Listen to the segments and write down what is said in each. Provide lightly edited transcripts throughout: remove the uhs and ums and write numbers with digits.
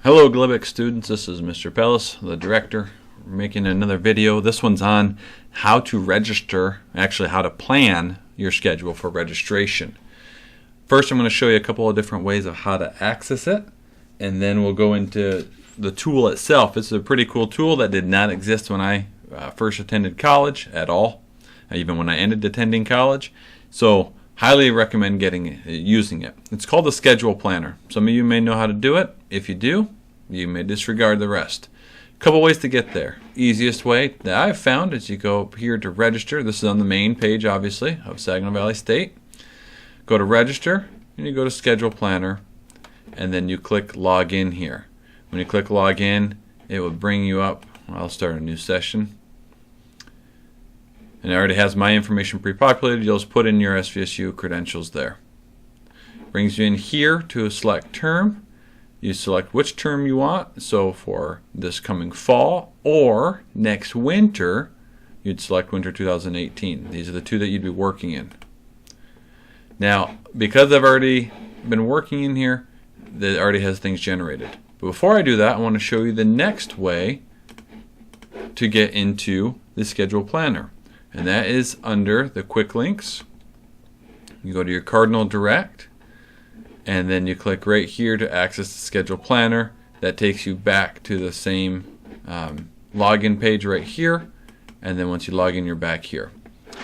Hello Glibic students, this is Mr. Pellis, the director, making another video. This one's on how to register, actually how to plan your schedule for registration. First I'm going to show you a couple of different ways of how to access it, and then we'll go into the tool itself. It's a pretty cool tool that did not exist when I first attended college at all, even when I ended attending college. So highly recommend using it. It's called the Schedule Planner. Some of you may know how to do it. If you do, you may disregard the rest. A couple ways to get there. Easiest way that I've found is you go up here to register. This is on the main page, obviously, of Saginaw Valley State. Go to register, and you go to Schedule Planner, and then you click Log In here. When you click Log In, it will bring you up. I'll start a new session. And it already has my information pre-populated. You'll just put in your SVSU credentials there. Brings you in here to a select term. You select which term you want. So for this coming fall or next winter, you'd select winter 2018. These are the two that you'd be working in. Now, because I've already been working in here, it already has things generated. But before I do that, I want to show you the next way to get into the Schedule Planner. And that is under the quick links. You go to your Cardinal Direct, and then you click right here to access the Schedule Planner. That takes you back to the same login page right here, and then once you log in, you're back here.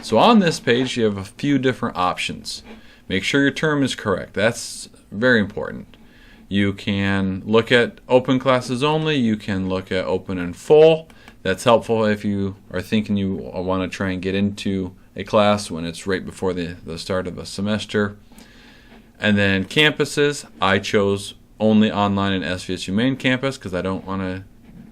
So on this page, you have a few different options. Make sure your term is correct. That's very important. You can look at open classes only. You can look at open and full. That's helpful if you are thinking you want to try and get into a class when it's right before the start of a semester. And then campuses, I chose only online and SVSU main campus because I don't want to,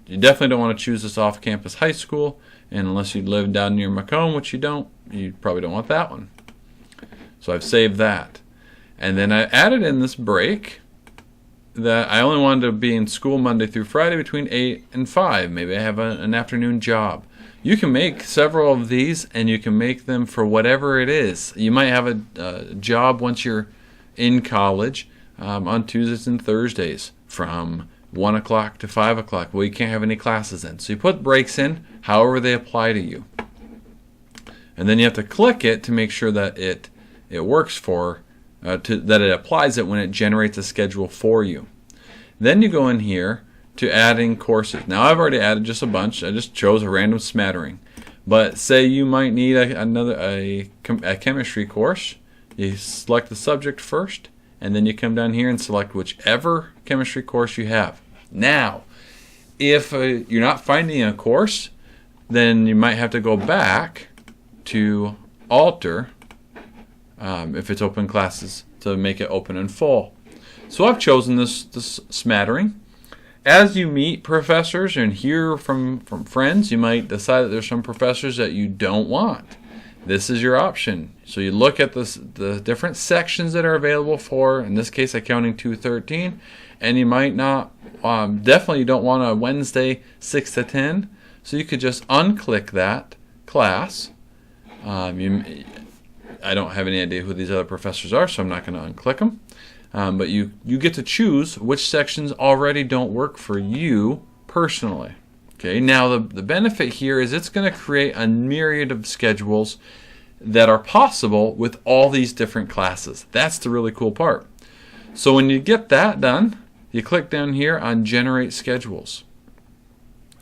you definitely don't want to choose this off-campus high school, and unless you live down near Macomb, which you don't, you probably don't want that one. So I've saved that. And then I added in this break that I only wanted to be in school Monday through Friday between 8 and 5. Maybe I have an afternoon job. You can make several of these, and you can make them for whatever it is. You might have a job once you're in college on Tuesdays and Thursdays from 1 o'clock to 5 o'clock. Well, you can't have any classes in. So you put breaks in however they apply to you. And then you have to click it to make sure that it works for that it applies it when it generates a schedule for you. Then you go in here to adding courses. Now I've already added just a bunch. I just chose a random smattering. But say you might need a chemistry course. You select the subject first, and then you come down here and select whichever chemistry course you have. Now, if you're not finding a course, then you might have to go back to alter if it's open classes to make it open and full. So I've chosen this smattering. As you meet professors and hear from friends, you might decide that there's some professors that you don't want. This is your option. So you look at the different sections that are available for, in this case, Accounting 213, and you might not, definitely you don't want a Wednesday 6 to 10, so you could just unclick that class. I don't have any idea who these other professors are, so I'm not going to unclick them. But you get to choose which sections already don't work for you personally. Okay. Now the benefit here is it's going to create a myriad of schedules that are possible with all these different classes. That's the really cool part. So when you get that done, you click down here on Generate Schedules.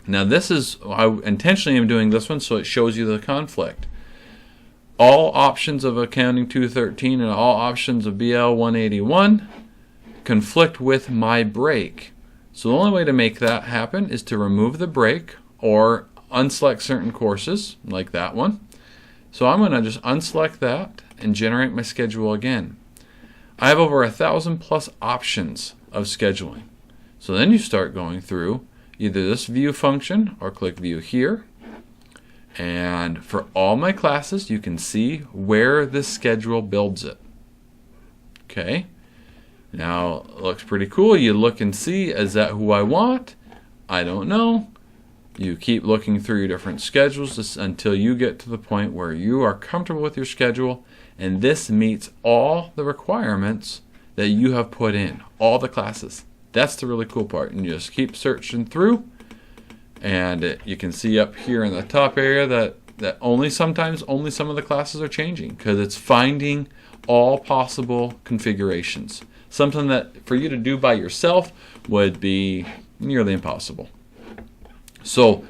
Now this is, I intentionally am doing this one so it shows you the conflict. All options of Accounting 213 and all options of BL 181 conflict with my break. So the only way to make that happen is to remove the break or unselect certain courses, like that one. So I'm going to just unselect that and generate my schedule again. I have over 1,000 plus options of scheduling. So then you start going through either this view function or click view here. And for all my classes, you can see where this schedule builds it. Okay. Now, it looks pretty cool. You look and see, is that who I want? I don't know. You keep looking through your different schedules until you get to the point where you are comfortable with your schedule, and this meets all the requirements that you have put in, all the classes. That's the really cool part. And you just keep searching through, and you can see up here in the top area that sometimes only some of the classes are changing, because it's finding all possible configurations. Something that for you to do by yourself would be nearly impossible. So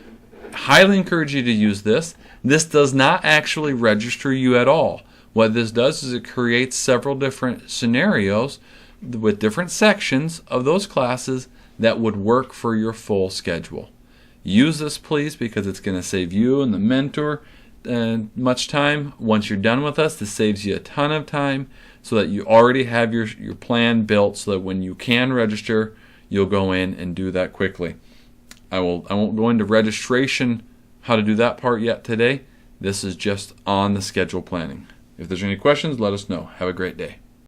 highly encourage you to use this. This does not actually register you at all. What this does is it creates several different scenarios with different sections of those classes that would work for your full schedule. Use this, please, because it's going to save you and the mentor much time. Once you're done with us, this saves you a ton of time, so that you already have your plan built, so that when you can register, you'll go in and do that quickly. I won't go into registration, how to do that part yet today. This is just on the schedule planning. If there's any questions, let us know. Have a great day.